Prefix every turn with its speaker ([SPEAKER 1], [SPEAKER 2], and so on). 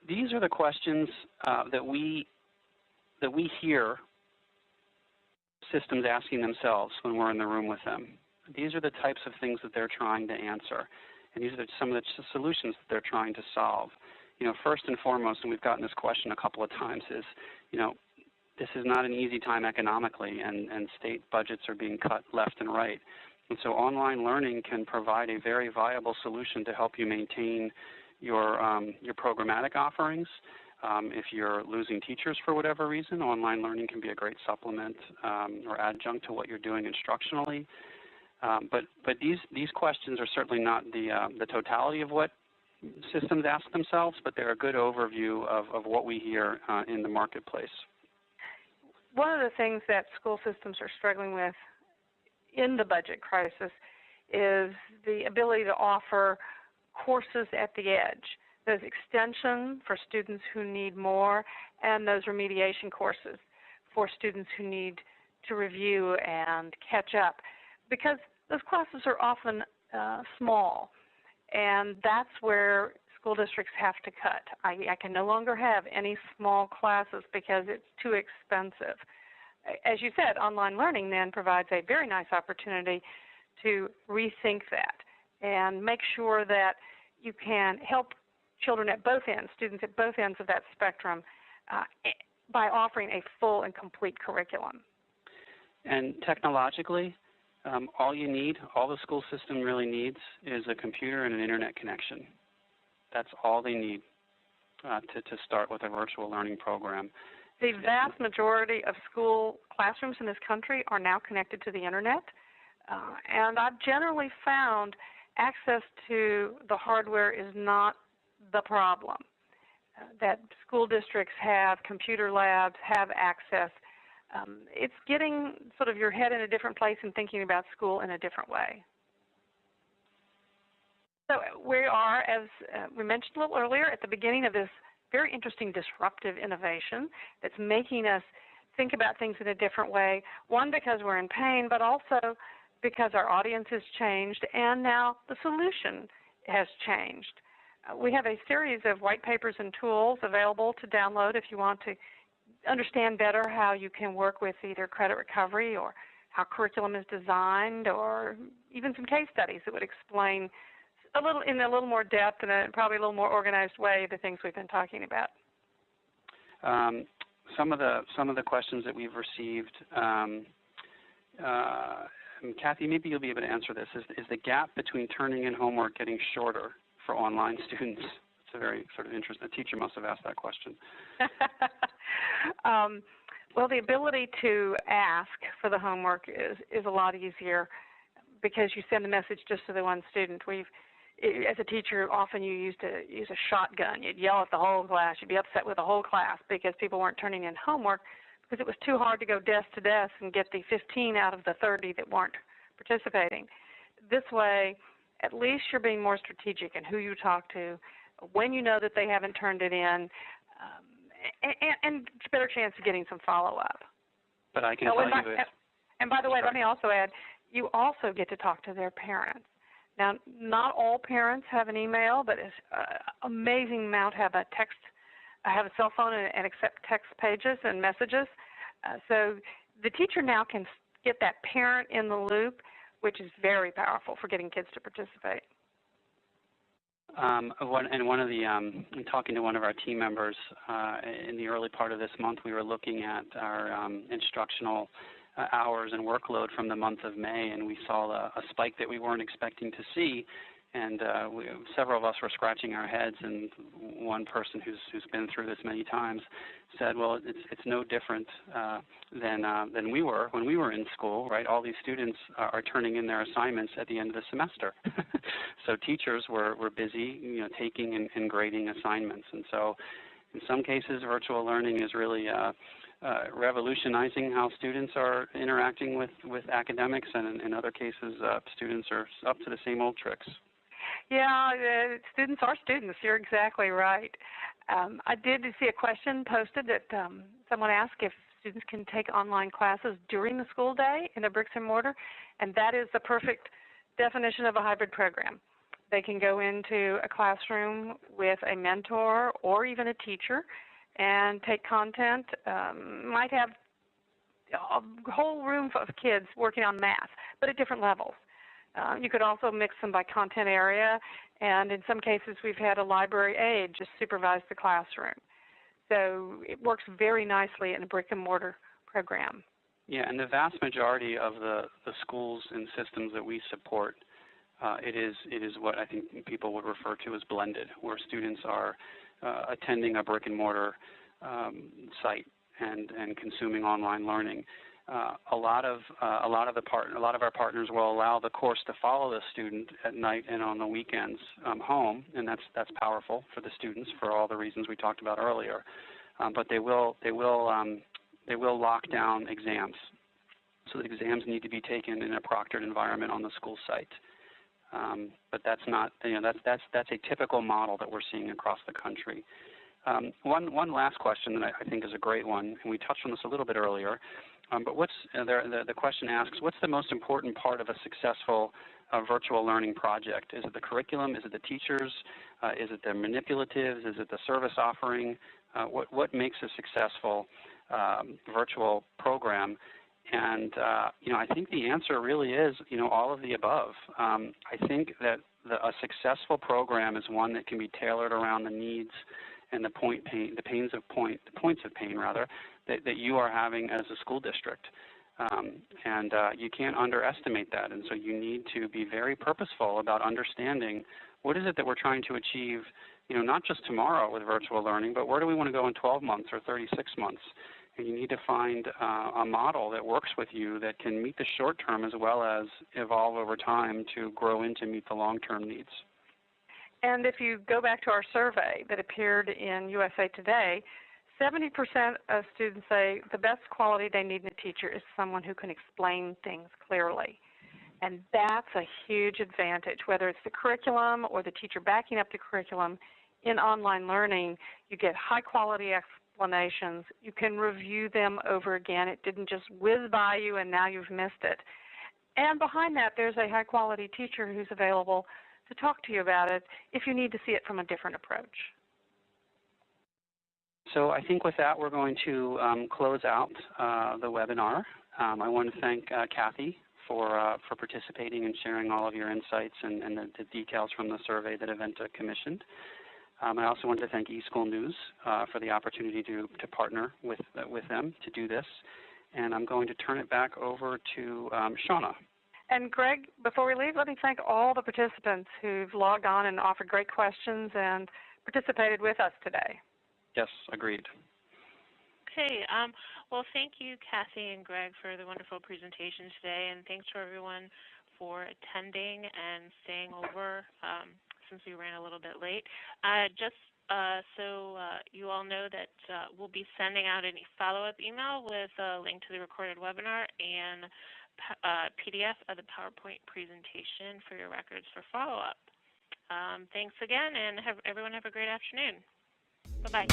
[SPEAKER 1] These are the questions that we hear systems asking themselves when we're in the room with them. These are the types of things that they're trying to answer, and these are some of the solutions that they're trying to solve. First and foremost, and we've gotten this question a couple of times, is, this is not an easy time economically, and state budgets are being cut left and right. And so online learning can provide a very viable solution to help you maintain your programmatic offerings. If you're losing teachers for whatever reason, online learning can be a great supplement or adjunct to what you're doing instructionally. But these questions are certainly not the totality of what systems ask themselves, but they're a good overview of what we hear in the marketplace.
[SPEAKER 2] One of the things that school systems are struggling with in the budget crisis is the ability to offer courses at the edge. Those extension for students who need more, and those remediation courses for students who need to review and catch up, because those classes are often small, and that's where school districts have to cut. I can no longer have any small classes because it's too expensive. As you said, online learning then provides a very nice opportunity to rethink that and make sure that you can help children at both ends, students at both ends of that spectrum, by offering a full and complete curriculum.
[SPEAKER 1] And technologically, all the school system really needs is a computer and an internet connection. That's all they need to start with a virtual learning program.
[SPEAKER 2] The vast majority of school classrooms in this country are now connected to the internet, and I've generally found access to the hardware is not the problem. That school districts have computer labs, have access. It's getting sort of your head in a different place and thinking about school in a different way. So we are, as we mentioned a little earlier, at the beginning of this very interesting disruptive innovation that's making us think about things in a different way, one, because we're in pain, but also because our audience has changed and now the solution has changed. We have a series of white papers and tools available to download if you want to understand better how you can work with either credit recovery or how curriculum is designed, or even some case studies that would explain in a little more depth and probably a little more organized way the things we've been talking about.
[SPEAKER 1] Some of the questions that we've received, Kathy, maybe you'll be able to answer this. Is the gap between turning in homework getting shorter for online students? It's a very sort of interesting. A teacher must have asked that question.
[SPEAKER 2] Well, the ability to ask for the homework is a lot easier because you send the message just to the one student. As a teacher, often you used to use a shotgun. You'd yell at the whole class. You'd be upset with the whole class because people weren't turning in homework because it was too hard to go desk to desk and get the 15 out of the 30 that weren't participating. This way, at least you're being more strategic in who you talk to, when you know that they haven't turned it in, and it's a better chance of getting some follow-up.
[SPEAKER 1] But I can tell you this.
[SPEAKER 2] And by the way, let me also add, you also get to talk to their parents. Now, not all parents have an email, but an amazing amount have a cell phone and accept text pages and messages. So the teacher now can get that parent in the loop, which is very powerful for getting kids to participate. In talking to one of our team members in the early part of this month, we were looking at our instructional hours and workload from the month of May, and we saw a spike that we weren't expecting to see. And several of us were scratching our heads, and one person who's been through this many times said, well, it's no different than we were when we were in school, right? All these students are turning in their assignments at the end of the semester. So teachers were busy, taking and grading assignments. And so in some cases, virtual learning is really revolutionizing how students are interacting with academics, and in other cases, students are up to the same old tricks. Yeah, students are students. You're exactly right. I did see a question posted that someone asked if students can take online classes during the school day in a bricks and mortar, and that is the perfect definition of a hybrid program. They can go into a classroom with a mentor or even a teacher and take content. Might have a whole room of kids working on math, but at different levels. You could also mix them by content area, and in some cases we've had a library aide just supervise the classroom. So it works very nicely in a brick-and-mortar program.
[SPEAKER 1] Yeah, and the vast majority of the schools and systems that we support, it is what I think people would refer to as blended, where students are attending a brick-and-mortar site and consuming online learning. A lot of our partners will allow the course to follow the student at night and on the weekends home, and that's powerful for the students for all the reasons we talked about earlier. But they will lock down exams, so the exams need to be taken in a proctored environment on the school site. But that's not, that's a typical model that we're seeing across the country. One last question that I think is a great one, and we touched on this a little bit earlier. But the question asks, what's the most important part of a successful virtual learning project? Is it the curriculum? Is it the teachers? Is it the manipulatives? Is it the service offering? What makes a successful virtual program? And I think the answer really is all of the above. I think that a successful program is one that can be tailored around the needs and the points of pain that you are having as a school district. And you can't underestimate that. And so you need to be very purposeful about understanding what is it that we're trying to achieve, not just tomorrow with virtual learning, but where do we want to go in 12 months or 36 months? And you need to find a model that works with you that can meet the short term as well as evolve over time to grow into meet the long-term needs.
[SPEAKER 2] And if you go back to our survey that appeared in USA Today, 70% of students say the best quality they need in a teacher is someone who can explain things clearly. And that's a huge advantage, whether it's the curriculum or the teacher backing up the curriculum. In online learning, you get high-quality explanations. You can review them over again. It didn't just whiz by you and now you've missed it. And behind that, there's a high-quality teacher who's available to talk to you about it if you need to see it from a different approach.
[SPEAKER 1] So I think with that, we're going to close out the webinar. I want to thank Kathy for participating and sharing all of your insights and the details from the survey that Aventa commissioned. I also want to thank eSchool News for the opportunity to partner with them to do this. And I'm going to turn it back over to Shauna.
[SPEAKER 2] And Greg, before we leave, let me thank all the participants who've logged on and offered great questions and participated with us today.
[SPEAKER 1] Yes, agreed.
[SPEAKER 3] Okay. Well, thank you, Kathy and Greg, for the wonderful presentation today, and thanks for everyone for attending and staying over since we ran a little bit late. So you all know that we'll be sending out a follow-up email with a link to the recorded webinar and PDF of the PowerPoint presentation for your records for follow-up. Thanks again, and everyone have a great afternoon. Bye-bye.